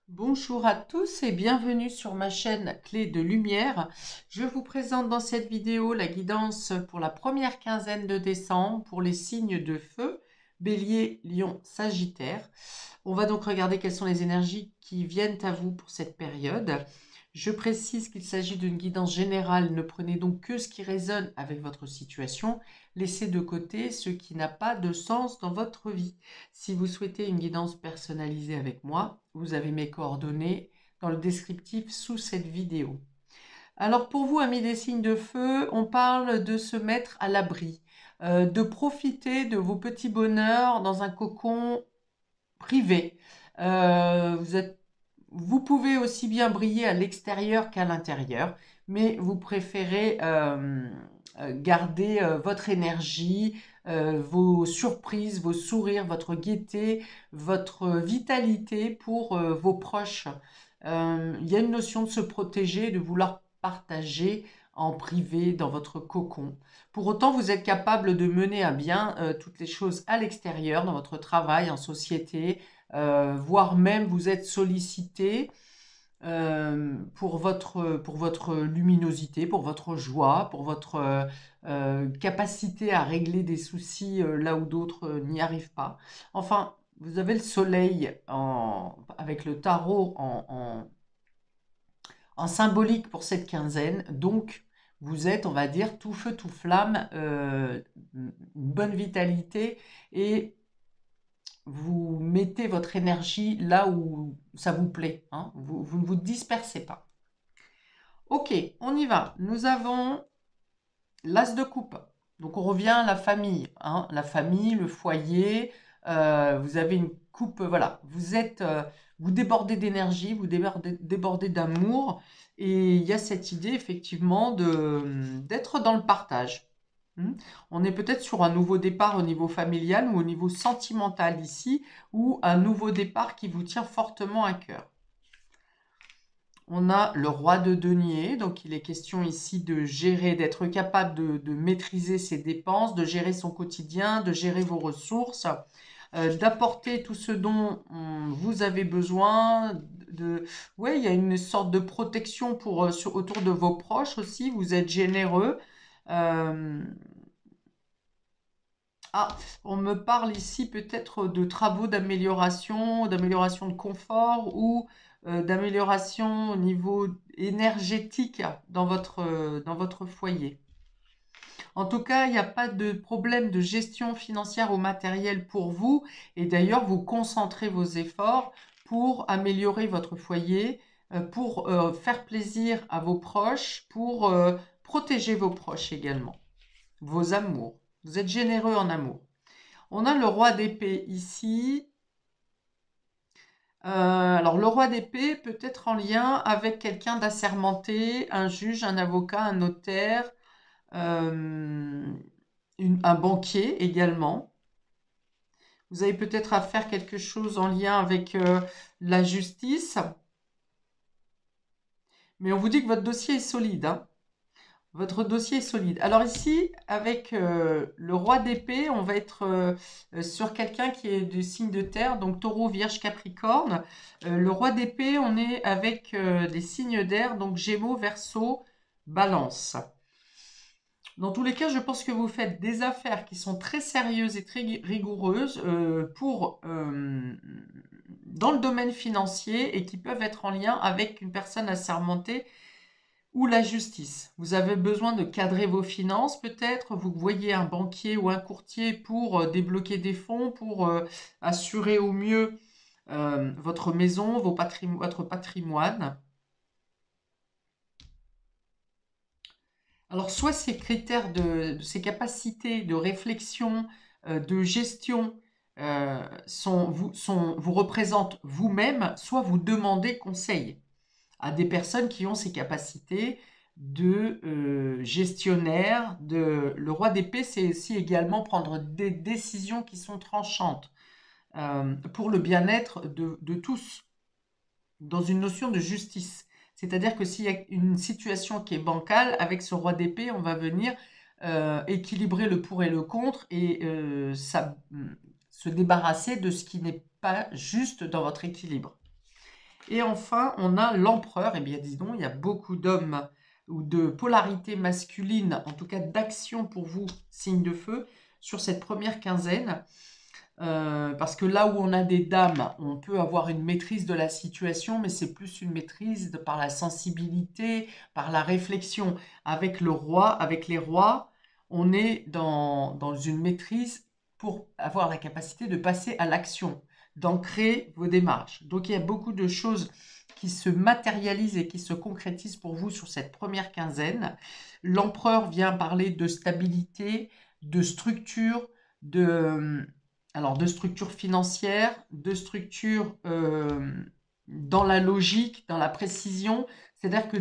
Bonjour à tous et bienvenue sur ma chaîne Clé de Lumière. Je vous présente dans cette vidéo la guidance pour la première quinzaine de décembre pour les signes de feu, Bélier, Lion, Sagittaire. On va donc regarder quelles sont les énergies qui viennent à vous pour cette période. Je précise qu'il s'agit d'une guidance générale, ne prenez donc que ce qui résonne avec votre situation, laissez de côté ce qui n'a pas de sens dans votre vie. Si vous souhaitez une guidance personnalisée avec moi, vous avez mes coordonnées dans le descriptif sous cette vidéo. Alors pour vous, amis des signes de feu, on parle de se mettre à l'abri, de profiter de vos petits bonheurs dans un cocon privé. Vous pouvez aussi bien briller à l'extérieur qu'à l'intérieur, mais vous préférez garder votre énergie, vos surprises, vos sourires, votre gaieté, votre vitalité pour vos proches. Il y a une notion de se protéger, de vouloir partager en privé dans votre cocon. Pour autant, vous êtes capable de mener à bien toutes les choses à l'extérieur, dans votre travail, en société, voire même vous êtes sollicité pour votre luminosité, pour votre joie, pour votre capacité à régler des soucis là où d'autres n'y arrivent pas. Enfin, vous avez le soleil avec le tarot en symbolique pour cette quinzaine, donc vous êtes, on va dire, tout feu, tout flamme, une bonne vitalité et vous mettez votre énergie là où ça vous plaît, hein. Vous ne vous dispersez pas. Ok, on y va. Nous avons l'as de coupe. Donc on revient à la famille, hein. La famille, le foyer. Vous avez une coupe, voilà. Vous débordez d'énergie, vous débordez d'amour. Et il y a cette idée effectivement d'être dans le partage. Hmm. On est peut-être sur un nouveau départ au niveau familial ou au niveau sentimental ici, ou un nouveau départ qui vous tient fortement à cœur. On a le roi de denier, donc il est question ici de gérer, d'être capable de maîtriser ses dépenses, de gérer son quotidien, de gérer vos ressources, d'apporter tout ce dont vous avez besoin. Ouais, il y a une sorte de protection autour de vos proches aussi, vous êtes généreux. Euh, ah, on me parle ici peut-être de travaux d'amélioration de confort ou d'amélioration au niveau énergétique dans votre foyer. En tout cas, il n'y a pas de problème de gestion financière ou matérielle pour vous. Et d'ailleurs, vous concentrez vos efforts pour améliorer votre foyer, pour faire plaisir à vos proches, pour protéger vos proches également, vos amours. Vous êtes généreux en amour. On a le roi d'épée ici. Alors, le roi d'épée peut être en lien avec quelqu'un d'assermenté, un juge, un avocat, un notaire, euh, un banquier également. Vous avez peut-être à faire quelque chose en lien avec la justice. Mais on vous dit que votre dossier est solide, hein. Votre dossier est solide. Alors ici, avec le roi d'épée, on va être sur quelqu'un qui est du signe de terre, donc taureau, vierge, capricorne. Le roi d'épée, on est avec des signes d'air, donc gémeaux, verseau, balance. Dans tous les cas, je pense que vous faites des affaires qui sont très sérieuses et très rigoureuses dans le domaine financier et qui peuvent être en lien avec une personne assermentée ou la justice. Vous avez besoin de cadrer vos finances peut-être, vous voyez un banquier ou un courtier pour débloquer des fonds, pour assurer au mieux votre maison, votre patrimoine. Alors soit ces critères ces capacités de réflexion, de gestion vous représentent vous-même, soit vous demandez conseil à des personnes qui ont ces capacités de gestionnaire. Le roi d'épée, c'est aussi également prendre des décisions qui sont tranchantes pour le bien-être de tous, dans une notion de justice. C'est-à-dire que s'il y a une situation qui est bancale, avec ce roi d'épée, on va venir équilibrer le pour et le contre et se débarrasser de ce qui n'est pas juste dans votre équilibre. Et enfin, on a l'empereur. Eh bien, dis donc, il y a beaucoup d'hommes ou de polarité masculine, en tout cas d'action pour vous, signe de feu, sur cette première quinzaine. Parce que là où on a des dames, on peut avoir une maîtrise de la situation, mais c'est plus une maîtrise par la sensibilité, par la réflexion. Avec le roi, avec les rois, on est dans une maîtrise pour avoir la capacité de passer à l'action, d'ancrer vos démarches. Donc il y a beaucoup de choses qui se matérialisent et qui se concrétisent pour vous sur cette première quinzaine. L'empereur vient parler de stabilité, de structure, de structure financière, de structure dans la logique, dans la précision. C'est-à-dire que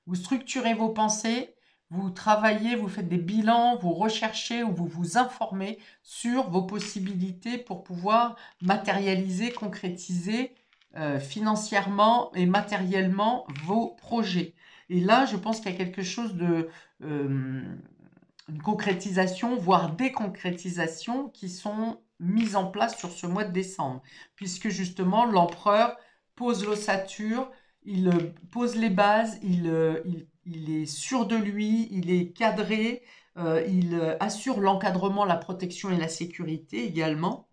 vous structurez vos pensées, vous travaillez, vous faites des bilans, vous recherchez ou vous vous informez sur vos possibilités pour pouvoir matérialiser, concrétiser financièrement et matériellement vos projets. Et là, je pense qu'il y a quelque chose de... une concrétisation, voire des concrétisations qui sont mises en place sur ce mois de décembre, puisque justement l'empereur pose l'ossature, il pose les bases, il est sûr de lui, il est cadré, il assure l'encadrement, la protection et la sécurité également.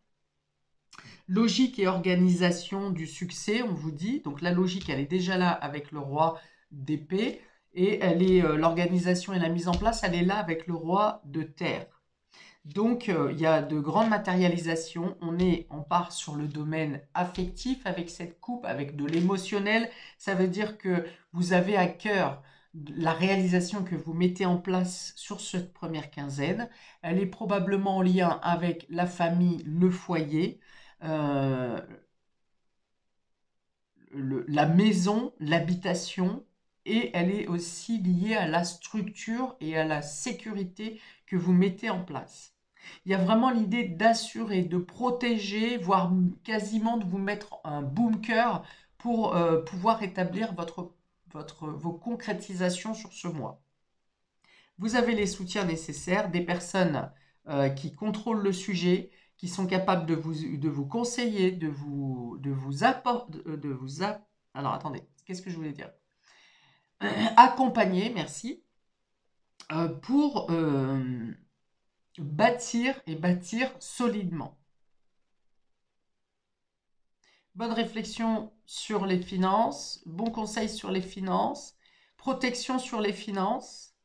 Logique et organisation du succès, on vous dit. Donc la logique, elle est déjà là avec le roi d'épée. Et elle est l'organisation et la mise en place, elle est là avec le roi de terre. Donc il y a de grandes matérialisations. On part sur le domaine affectif avec cette coupe, avec de l'émotionnel. Ça veut dire que vous avez à cœur la réalisation que vous mettez en place sur cette première quinzaine. Elle est probablement en lien avec la famille, le foyer, la maison, l'habitation, et elle est aussi liée à la structure et à la sécurité que vous mettez en place. Il y a vraiment l'idée d'assurer, de protéger, voire quasiment de vous mettre un bunker pour pouvoir établir vos concrétisations sur ce mois. Vous avez les soutiens nécessaires, des personnes qui contrôlent le sujet, qui sont capables de vous conseiller, alors attendez, qu'est-ce que je voulais dire? Accompagner, merci, pour bâtir et bâtir solidement. Bonne réflexion sur les finances, bon conseil sur les finances, protection sur les finances,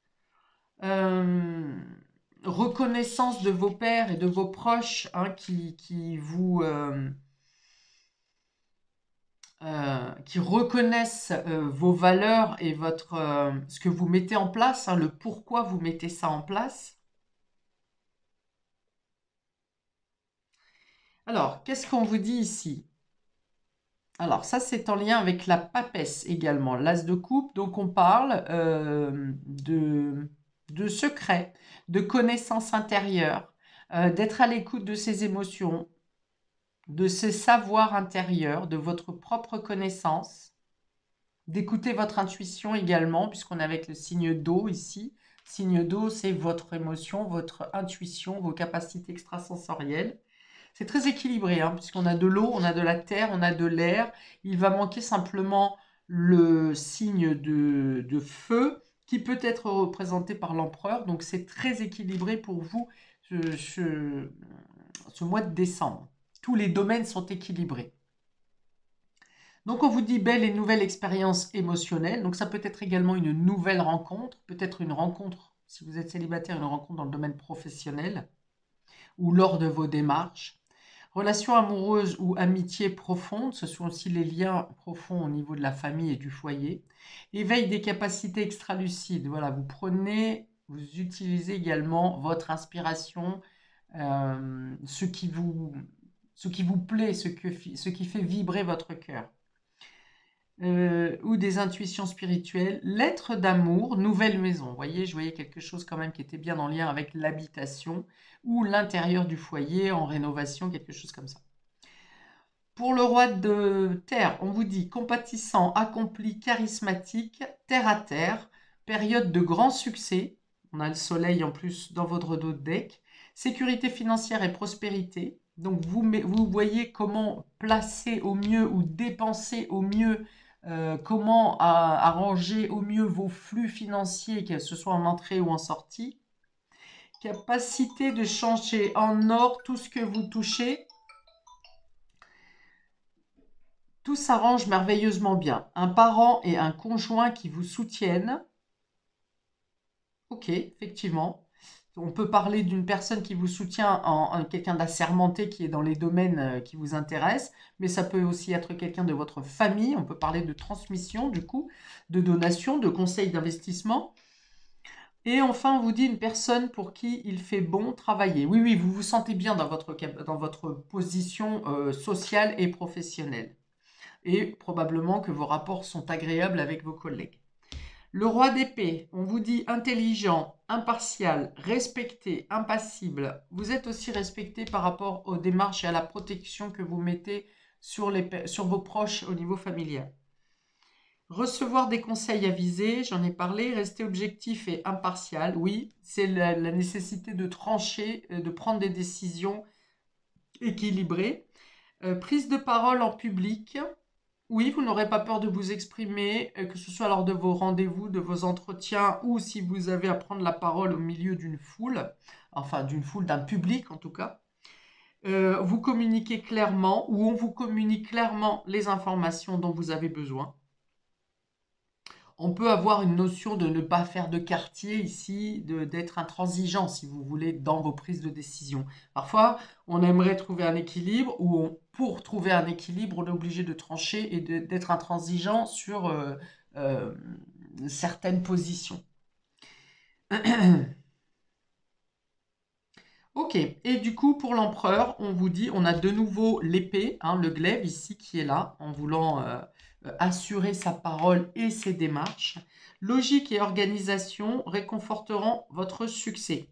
reconnaissance de vos pairs et de vos proches hein, qui reconnaissent vos valeurs et ce que vous mettez en place, hein, le pourquoi vous mettez ça en place. Alors, qu'est-ce qu'on vous dit ici? Alors, ça, c'est en lien avec la papesse également, l'as de coupe. Donc, on parle de secrets, de connaissances intérieures, d'être à l'écoute de ses émotions, de ses savoirs intérieurs, de votre propre connaissance, d'écouter votre intuition également, puisqu'on est avec le signe d'eau ici. Signe d'eau, c'est votre émotion, votre intuition, vos capacités extrasensorielles. C'est très équilibré, hein, puisqu'on a de l'eau, on a de la terre, on a de l'air. Il va manquer simplement le signe de feu, qui peut être représenté par l'empereur. Donc c'est très équilibré pour vous ce mois de décembre. Tous les domaines sont équilibrés. Donc on vous dit belle et nouvelle expérience émotionnelle. Donc ça peut être également une nouvelle rencontre, peut-être une rencontre, si vous êtes célibataire, une rencontre dans le domaine professionnel ou lors de vos démarches. Relations amoureuses ou amitié profonde, ce sont aussi les liens profonds au niveau de la famille et du foyer. Éveil des capacités extralucides. Voilà, vous utilisez également votre inspiration, ce qui vous plaît, ce qui fait vibrer votre cœur. Ou des intuitions spirituelles, lettre d'amour, nouvelle maison. Vous voyez, je voyais quelque chose quand même qui était bien en lien avec l'habitation ou l'intérieur du foyer en rénovation, quelque chose comme ça. Pour le roi de terre, on vous dit compatissant, accompli, charismatique, terre à terre, période de grand succès. On a le soleil en plus dans votre dos de deck. Sécurité financière et prospérité. Donc, vous voyez comment placer au mieux ou dépenser au mieux, comment arranger au mieux vos flux financiers, que ce soit en entrée ou en sortie. Capacité de changer en or tout ce que vous touchez. Tout s'arrange merveilleusement bien. Un parent et un conjoint qui vous soutiennent. Ok, effectivement. On peut parler d'une personne qui vous soutient en quelqu'un d'assermenté qui est dans les domaines qui vous intéressent, mais ça peut aussi être quelqu'un de votre famille. On peut parler de transmission, du coup, de donation, de conseils d'investissement. Et enfin, on vous dit une personne pour qui il fait bon travailler. Oui, oui, vous vous sentez bien dans votre position sociale et professionnelle. Et probablement que vos rapports sont agréables avec vos collègues. Le roi d'épée, on vous dit intelligent, impartial, respecté, impassible. Vous êtes aussi respecté par rapport aux démarches et à la protection que vous mettez sur vos proches au niveau familial. Recevoir des conseils avisés, j'en ai parlé. Rester objectif et impartial, oui, c'est la nécessité de trancher, de prendre des décisions équilibrées. Prise de parole en public, oui, vous n'aurez pas peur de vous exprimer, que ce soit lors de vos rendez-vous, de vos entretiens, ou si vous avez à prendre la parole au milieu d'une foule, enfin d'une foule, d'un public en tout cas. Vous communiquez clairement, ou on vous communique clairement les informations dont vous avez besoin. On peut avoir une notion de ne pas faire de quartier ici, d'être intransigeant, si vous voulez, dans vos prises de décision. Parfois, on aimerait trouver un équilibre, ou pour trouver un équilibre, on est obligé de trancher et d'être intransigeant sur euh, certaines positions. Ok, et du coup, pour l'empereur, on vous dit, on a de nouveau l'épée, hein, le glaive ici qui est là, en voulant assurer sa parole et ses démarches. Logique et organisation réconforteront votre succès.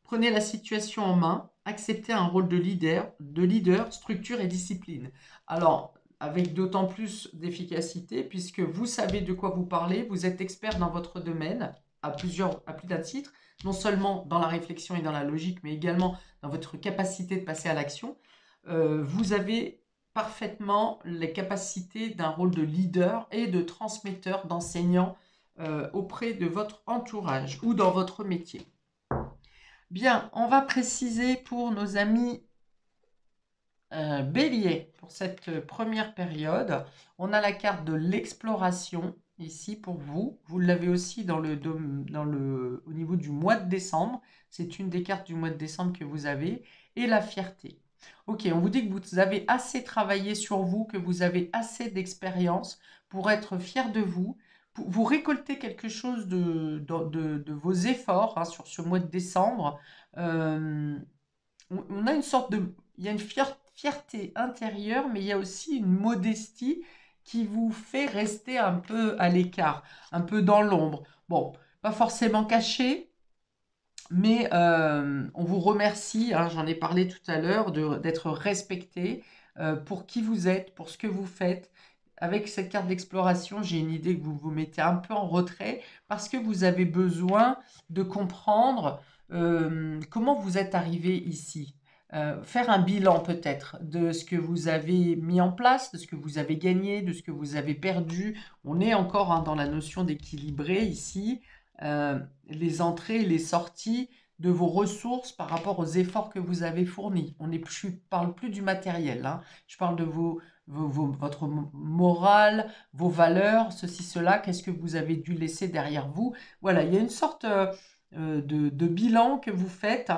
Prenez la situation en main, acceptez un rôle de leader, structure et discipline. Alors, avec d'autant plus d'efficacité, puisque vous savez de quoi vous parlez, vous êtes expert dans votre domaine, à plus d'un titre, non seulement dans la réflexion et dans la logique, mais également dans votre capacité de passer à l'action. Vous avez parfaitement les capacités d'un rôle de leader et de transmetteur, d'enseignant auprès de votre entourage ou dans votre métier. Bien, on va préciser pour nos amis Bélier, pour cette première période. On a la carte de l'exploration ici pour vous. Vous l'avez aussi au niveau du mois de décembre. C'est une des cartes du mois de décembre que vous avez. Et la fierté. Ok, on vous dit que vous avez assez travaillé sur vous, que vous avez assez d'expérience pour être fier de vous. Vous récoltez quelque chose de vos efforts hein, sur ce mois de décembre. Euh, on a une sorte de... Il y a une fierté intérieure, mais il y a aussi une modestie qui vous fait rester un peu à l'écart, un peu dans l'ombre. Bon, pas forcément caché, mais on vous remercie, hein, j'en ai parlé tout à l'heure, d'être respecté pour qui vous êtes, pour ce que vous faites. Avec cette carte d'exploration, j'ai une idée que vous vous mettez un peu en retrait parce que vous avez besoin de comprendre comment vous êtes arrivé ici. Faire un bilan peut-être de ce que vous avez mis en place, de ce que vous avez gagné, de ce que vous avez perdu. On est encore hein, dans la notion d'équilibré ici. Les entrées et les sorties de vos ressources par rapport aux efforts que vous avez fournis. Je ne parle plus du matériel, hein. Je parle de votre morale, vos valeurs, ceci, cela, qu'est-ce que vous avez dû laisser derrière vous. Voilà, il y a une sorte de bilan que vous faites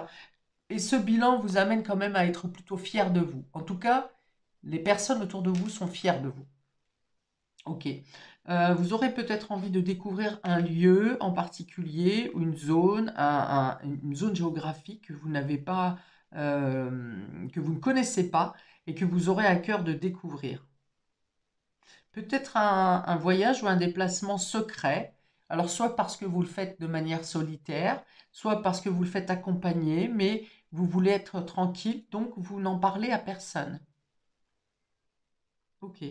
et ce bilan vous amène quand même à être plutôt fier de vous. En tout cas, les personnes autour de vous sont fières de vous. Ok. Vous aurez peut-être envie de découvrir un lieu en particulier ou une zone, une zone géographique que vous n'avez pas, que vous ne connaissez pas et que vous aurez à cœur de découvrir. Peut-être un voyage ou un déplacement secret. Alors, soit parce que vous le faites de manière solitaire, soit parce que vous le faites accompagné, mais vous voulez être tranquille, donc vous n'en parlez à personne. Ok.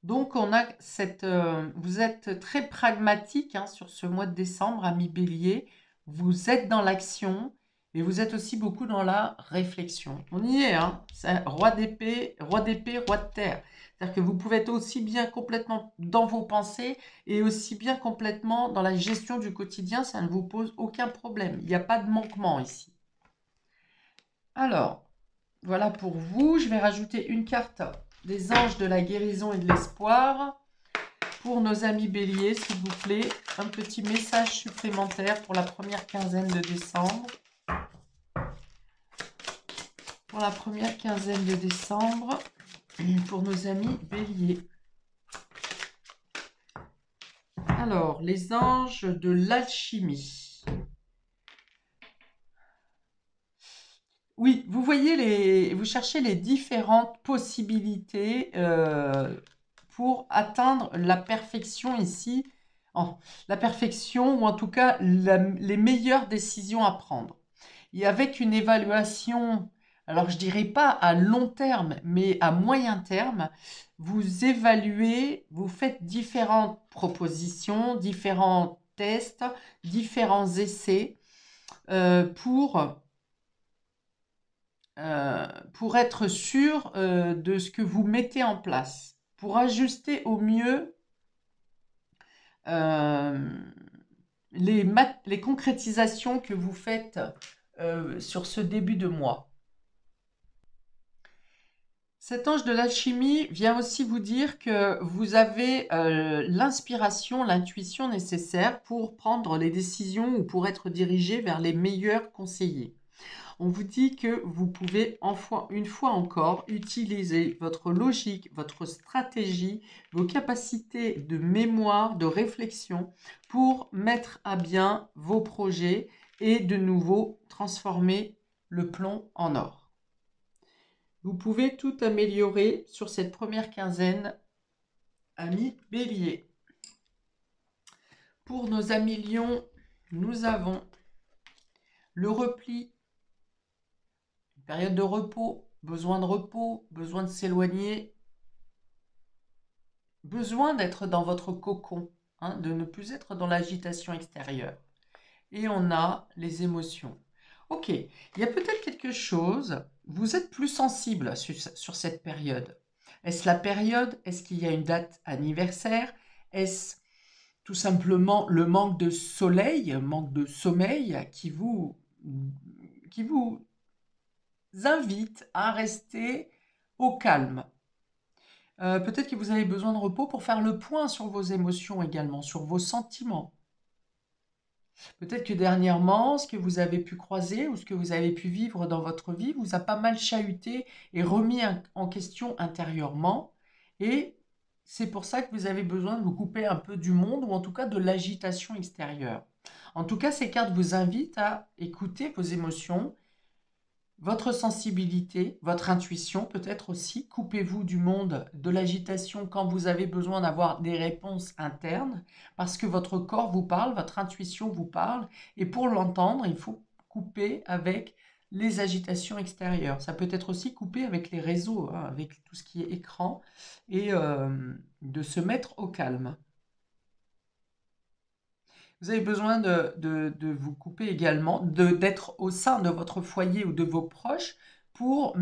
Donc, vous êtes très pragmatique hein, sur ce mois de décembre, ami Bélier. Vous êtes dans l'action Et vous êtes aussi beaucoup dans la réflexion. On y est, hein. Roi d'épée, roi de terre. C'est-à-dire que vous pouvez être aussi bien complètement dans vos pensées et aussi bien complètement dans la gestion du quotidien. Ça ne vous pose aucun problème. Il n'y a pas de manquement ici. Alors, voilà pour vous. Je vais rajouter une carte des anges de la guérison et de l'espoir. Pour nos amis béliers, s'il vous plaît, un petit message supplémentaire pour la première quinzaine de décembre. Pour la première quinzaine de décembre, pour nos amis béliers. Alors, les anges de l'alchimie. Oui, vous voyez, vous cherchez les différentes possibilités pour atteindre la perfection ici. La perfection, ou en tout cas les meilleures décisions à prendre. Et avec une évaluation, alors je dirais pas à long terme, mais à moyen terme, vous évaluez, vous faites différentes propositions, différents tests, différents essais pour être sûr de ce que vous mettez en place, pour ajuster au mieux les concrétisations que vous faites sur ce début de mois. Cet ange de l'alchimie vient aussi vous dire que vous avez l'inspiration, l'intuition nécessaire pour prendre les décisions ou pour être dirigé vers les meilleurs conseillers. On vous dit que vous pouvez une fois encore utiliser votre logique, votre stratégie, vos capacités de mémoire, de réflexion pour mettre à bien vos projets et de nouveau transformer le plomb en or. Vous pouvez tout améliorer sur cette première quinzaine, amis bélier. Pour nos amis lions, nous avons le repli, une période de repos, besoin de s'éloigner, besoin d'être dans votre cocon, hein, de ne plus être dans l'agitation extérieure. Et on a les émotions. Ok, il y a peut-être quelque chose, vous êtes plus sensible sur cette période. Est-ce la période? Est-ce qu'il y a une date anniversaire? Est-ce tout simplement le manque de soleil, manque de sommeil qui vous invite à rester au calme? Peut-être que vous avez besoin de repos pour faire le point sur vos émotions également, sur vos sentiments. Peut-être que dernièrement, ce que vous avez pu croiser ou ce que vous avez pu vivre dans votre vie vous a pas mal chahuté et remis en question intérieurement. Et c'est pour ça que vous avez besoin de vous couper un peu du monde ou en tout cas de l'agitation extérieure. En tout cas, ces cartes vous invitent à écouter vos émotions, votre sensibilité, votre intuition peut-être aussi. Coupez-vous du monde de l'agitation quand vous avez besoin d'avoir des réponses internes, parce que votre corps vous parle, votre intuition vous parle, et pour l'entendre, il faut couper avec les agitations extérieures. Ça peut être aussi coupé avec les réseaux, hein, avec tout ce qui est écran, et de se mettre au calme. Vous avez besoin de vous couper également, d'être au sein de votre foyer ou de vos proches pour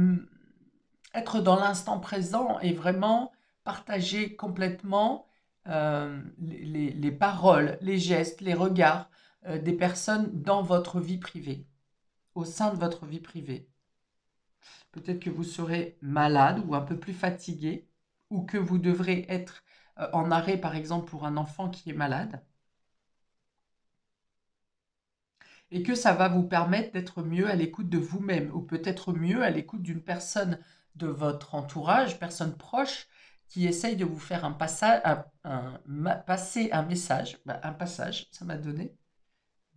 être dans l'instant présent et vraiment partager complètement les paroles, les gestes, les regards des personnes dans votre vie privée, au sein de votre vie privée. Peut-être que vous serez malade ou un peu plus fatigué, ou que vous devrez être en arrêt, par exemple, pour un enfant qui est malade. Et que ça va vous permettre d'être mieux à l'écoute de vous-même, ou peut-être mieux à l'écoute d'une personne de votre entourage, personne proche, qui essaye de vous faire un passage, passer un message, un passage, ça m'a donné,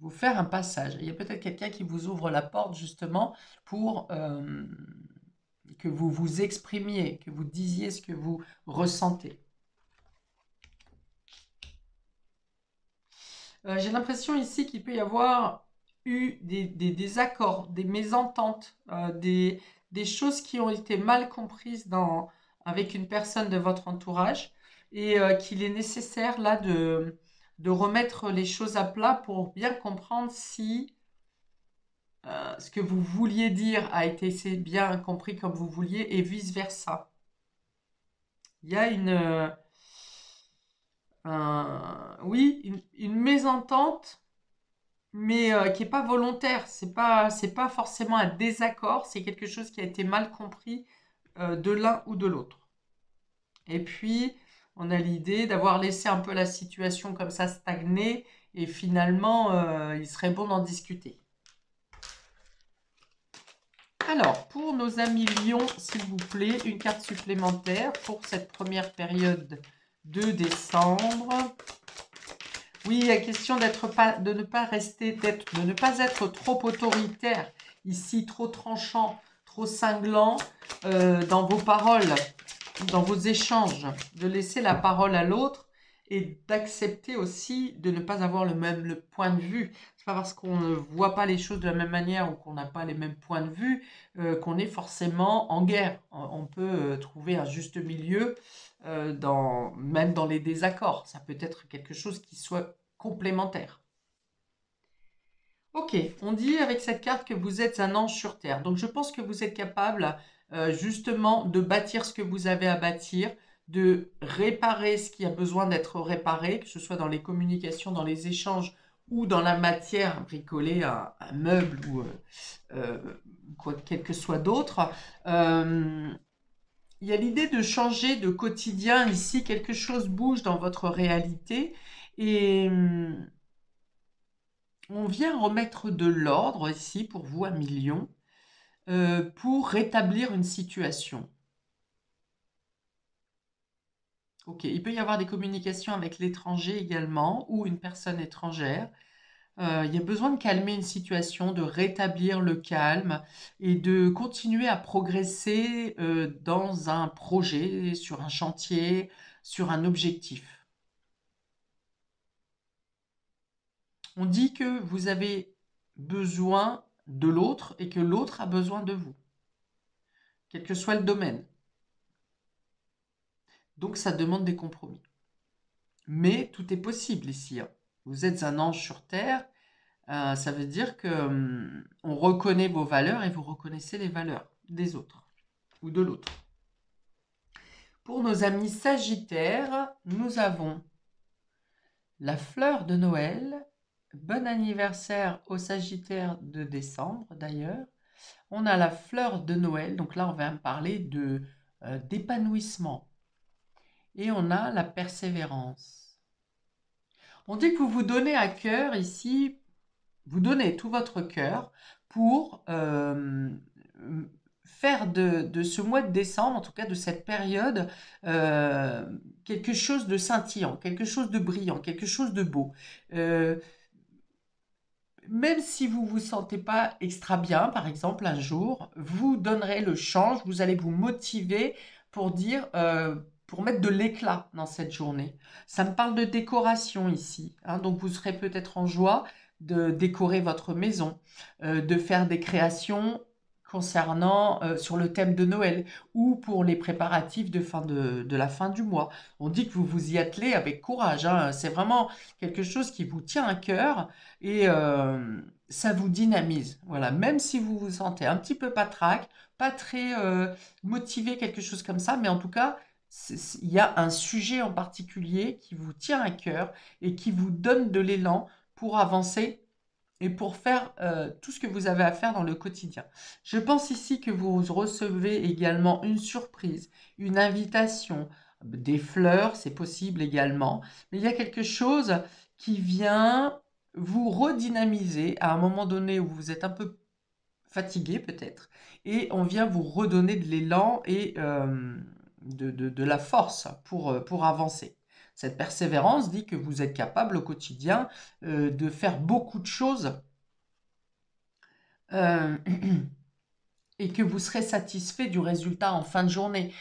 vous faire un passage. Il y a peut-être quelqu'un qui vous ouvre la porte justement pour que vous vous exprimiez, que vous disiez ce que vous ressentez. J'ai l'impression ici qu'il peut y avoir eu des désaccords, des mésententes, des choses qui ont été mal comprises avec une personne de votre entourage et qu'il est nécessaire là de remettre les choses à plat pour bien comprendre si ce que vous vouliez dire a été bien compris comme vous vouliez et vice-versa. Il y a oui, une mésentente, mais qui n'est pas volontaire. C'est pas forcément un désaccord, c'est quelque chose qui a été mal compris de l'un ou de l'autre. Et puis, on a l'idée d'avoir laissé un peu la situation comme ça stagner et finalement, il serait bon d'en discuter. Alors, pour nos amis Lions, s'il vous plaît, une carte supplémentaire pour cette première période de décembre. Oui, la question de ne pas être trop autoritaire, ici trop tranchant, trop cinglant dans vos paroles, dans vos échanges, de laisser la parole à l'autre et d'accepter aussi de ne pas avoir le point de vue. C'est pas parce qu'on ne voit pas les choses de la même manière ou qu'on n'a pas les mêmes points de vue qu'on est forcément en guerre. On peut trouver un juste milieu même dans les désaccords. Ça peut être quelque chose qui soit complémentaire. Ok, on dit avec cette carte que vous êtes un ange sur Terre. Donc je pense que vous êtes capable justement de bâtir ce que vous avez à bâtir, de réparer ce qui a besoin d'être réparé, que ce soit dans les communications, dans les échanges ou dans la matière, bricoler un meuble ou quel que soit d'autre. Il y a l'idée de changer de quotidien ici, quelque chose bouge dans votre réalité et on vient remettre de l'ordre ici pour vous, 1 000 000, pour rétablir une situation. Ok, il peut y avoir des communications avec l'étranger également ou une personne étrangère. Il y a besoin de calmer une situation, de rétablir le calme et de continuer à progresser dans un projet, sur un chantier, sur un objectif. On dit que vous avez besoin de l'autre et que l'autre a besoin de vous, quel que soit le domaine. Donc ça demande des compromis. Mais tout est possible ici, hein. Vous êtes un ange sur Terre, ça veut dire que on reconnaît vos valeurs et vous reconnaissez les valeurs des autres ou de l'autre. Pour nos amis Sagittaires, nous avons la fleur de Noël. Bon anniversaire aux Sagittaires de décembre d'ailleurs. On a la fleur de Noël, donc là on va parler d'épanouissement. Et on a la persévérance. On dit que vous vous donnez à cœur ici, vous donnez tout votre cœur pour faire de ce mois de décembre, en tout cas de cette période, quelque chose de scintillant, quelque chose de brillant, quelque chose de beau. Même si vous ne vous sentez pas extra bien, par exemple, un jour, vous donnerez le change, vous allez vous motiver pour dire, pour mettre de l'éclat dans cette journée. Ça me parle de décoration ici, hein, donc vous serez peut-être en joie de décorer votre maison, de faire des créations concernant sur le thème de Noël ou pour les préparatifs de la fin du mois. On dit que vous vous y attelez avec courage, hein. C'est vraiment quelque chose qui vous tient à cœur et ça vous dynamise. Voilà, même si vous vous sentez un petit peu patraque, pas très motivé, quelque chose comme ça, mais en tout cas, il y a un sujet en particulier qui vous tient à cœur et qui vous donne de l'élan pour avancer et pour faire tout ce que vous avez à faire dans le quotidien. Je pense ici que vous recevez également une surprise, une invitation, des fleurs, c'est possible également, mais il y a quelque chose qui vient vous redynamiser à un moment donné où vous êtes un peu fatigué peut-être, et on vient vous redonner de l'élan et de la force pour avancer. Cette persévérance dit que vous êtes capable au quotidien de faire beaucoup de choses euh, et que vous serez satisfait du résultat en fin de journée.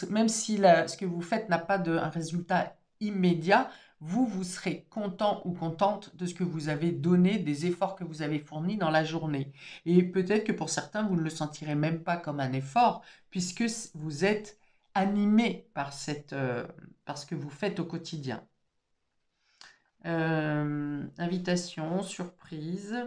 Même si ce que vous faites n'a pas un résultat immédiat, vous serez content ou contente de ce que vous avez donné, des efforts que vous avez fournis dans la journée. Et peut-être que pour certains, vous ne le sentirez même pas comme un effort, puisque vous êtes animé par ce que vous faites au quotidien. Invitation, surprise.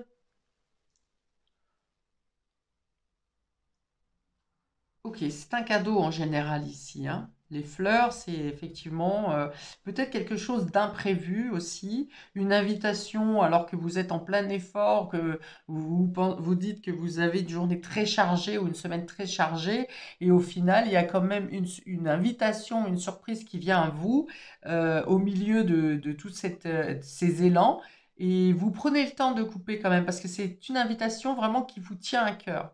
Ok, c'est un cadeau en général ici, hein. Les fleurs, c'est effectivement peut-être quelque chose d'imprévu aussi, une invitation alors que vous êtes en plein effort, que vous dites que vous avez une journée très chargée ou une semaine très chargée, et au final, il y a quand même une invitation, une surprise qui vient à vous au milieu de tous ces élans, et vous prenez le temps de couper quand même, parce que c'est une invitation vraiment qui vous tient à cœur.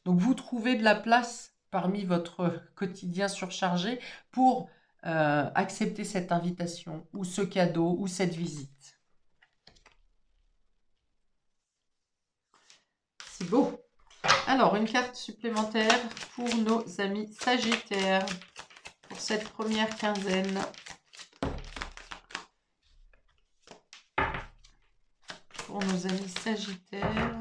Donc vous trouvez de la place parmi votre quotidien surchargé pour accepter cette invitation ou ce cadeau ou cette visite. C'est beau. Alors, une carte supplémentaire pour nos amis Sagittaires pour cette première quinzaine. Pour nos amis Sagittaires.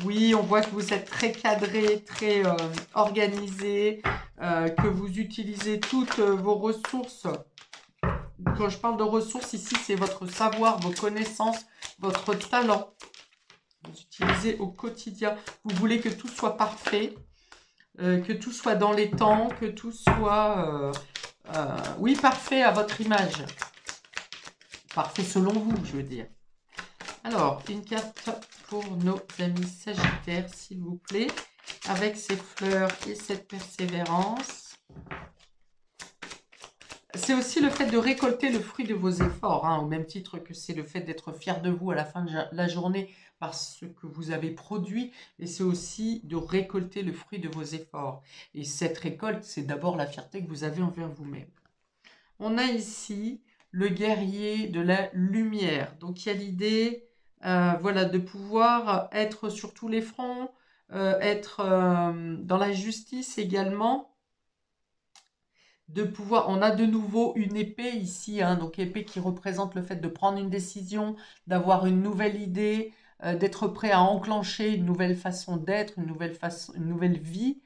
Oui, on voit que vous êtes très cadré, très organisé, que vous utilisez toutes vos ressources. Quand je parle de ressources, ici, c'est votre savoir, vos connaissances, votre talent. Vous utilisez au quotidien. Vous voulez que tout soit parfait, que tout soit dans les temps, que tout soit, oui, parfait à votre image. Parfait selon vous, je veux dire. Alors, une carte pour nos amis Sagittaires, s'il vous plaît, avec ces fleurs et cette persévérance. C'est aussi le fait de récolter le fruit de vos efforts, hein, au même titre que c'est le fait d'être fier de vous à la fin de la journée parce que vous avez produit, et c'est aussi de récolter le fruit de vos efforts. Et cette récolte, c'est d'abord la fierté que vous avez envers vous-même. On a ici le guerrier de la lumière. Donc il y a l'idée voilà, de pouvoir être sur tous les fronts, être dans la justice également, de pouvoir, on a de nouveau une épée ici, hein, donc épée qui représente le fait de prendre une décision, d'avoir une nouvelle idée, d'être prêt à enclencher une nouvelle façon d'être, une nouvelle vie.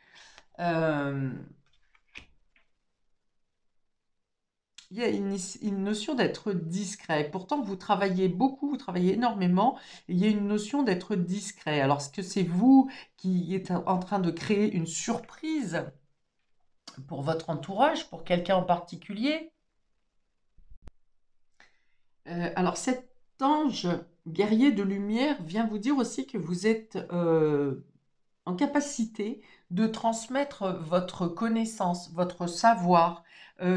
Il y a une notion d'être discret. Pourtant, vous travaillez beaucoup, vous travaillez énormément, et il y a une notion d'être discret. Alors, est-ce que c'est vous qui êtes en train de créer une surprise pour votre entourage, pour quelqu'un en particulier? Alors cet ange guerrier de lumière vient vous dire aussi que vous êtes en capacité de transmettre votre connaissance, votre savoir,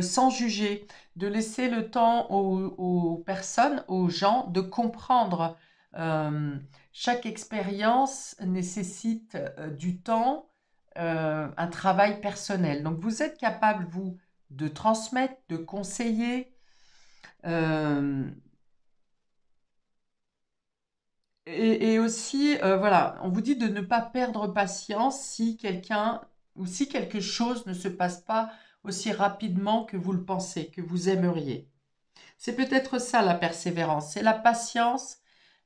sans juger, de laisser le temps aux personnes, aux gens de comprendre. Euh, Chaque expérience nécessite du temps, un travail personnel. Donc vous êtes capable, vous, de transmettre, de conseiller. euh, et aussi, voilà, on vous dit de ne pas perdre patience si quelqu'un ou si quelque chose ne se passe pas aussi rapidement que vous le pensez, que vous aimeriez. C'est peut-être ça la persévérance, c'est la patience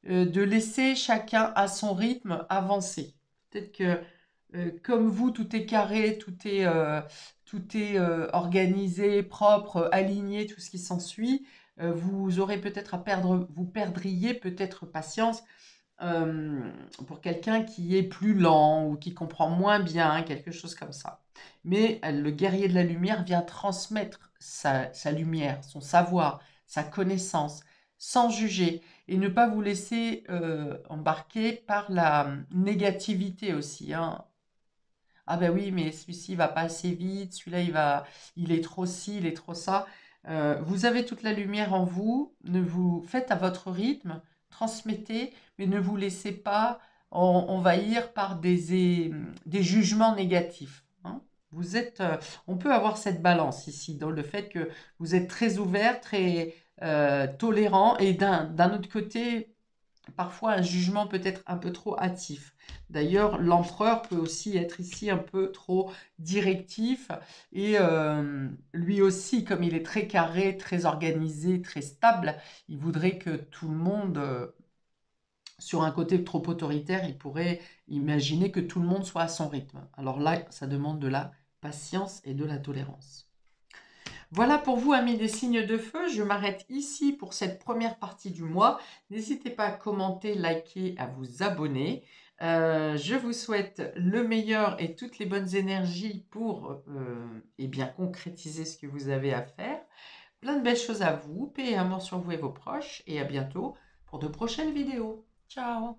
de laisser chacun à son rythme avancer. Peut-être que comme vous, tout est carré, tout est organisé, propre, aligné, tout ce qui s'ensuit, vous aurez peut-être à perdre, vous perdriez peut-être patience euh, pour quelqu'un qui est plus lent ou qui comprend moins bien, quelque chose comme ça. Mais le guerrier de la lumière vient transmettre sa lumière, son savoir, sa connaissance, sans juger, et ne pas vous laisser embarquer par la négativité aussi, hein. Ah ben oui, mais celui-ci va pas assez vite, celui-là il est trop ci, il est trop ça. Vous avez toute la lumière en vous, ne vous faites à votre rythme, transmettez, mais ne vous laissez pas envahir par des jugements négatifs, hein. On peut avoir cette balance ici, dans le fait que vous êtes très ouvert, très tolérant, et d'un autre côté, parfois un jugement peut être un peu trop hâtif. D'ailleurs, l'empereur peut aussi être ici un peu trop directif, et lui aussi, comme il est très carré, très organisé, très stable, il voudrait que tout le monde, sur un côté trop autoritaire, il pourrait imaginer que tout le monde soit à son rythme. Alors là, ça demande de la patience et de la tolérance. Voilà pour vous, amis des signes de feu. Je m'arrête ici pour cette première partie du mois. N'hésitez pas à commenter, liker, à vous abonner. Je vous souhaite le meilleur et toutes les bonnes énergies pour eh bien, concrétiser ce que vous avez à faire. Plein de belles choses à vous, paix et amour sur vous et vos proches, et à bientôt pour de prochaines vidéos. Ciao!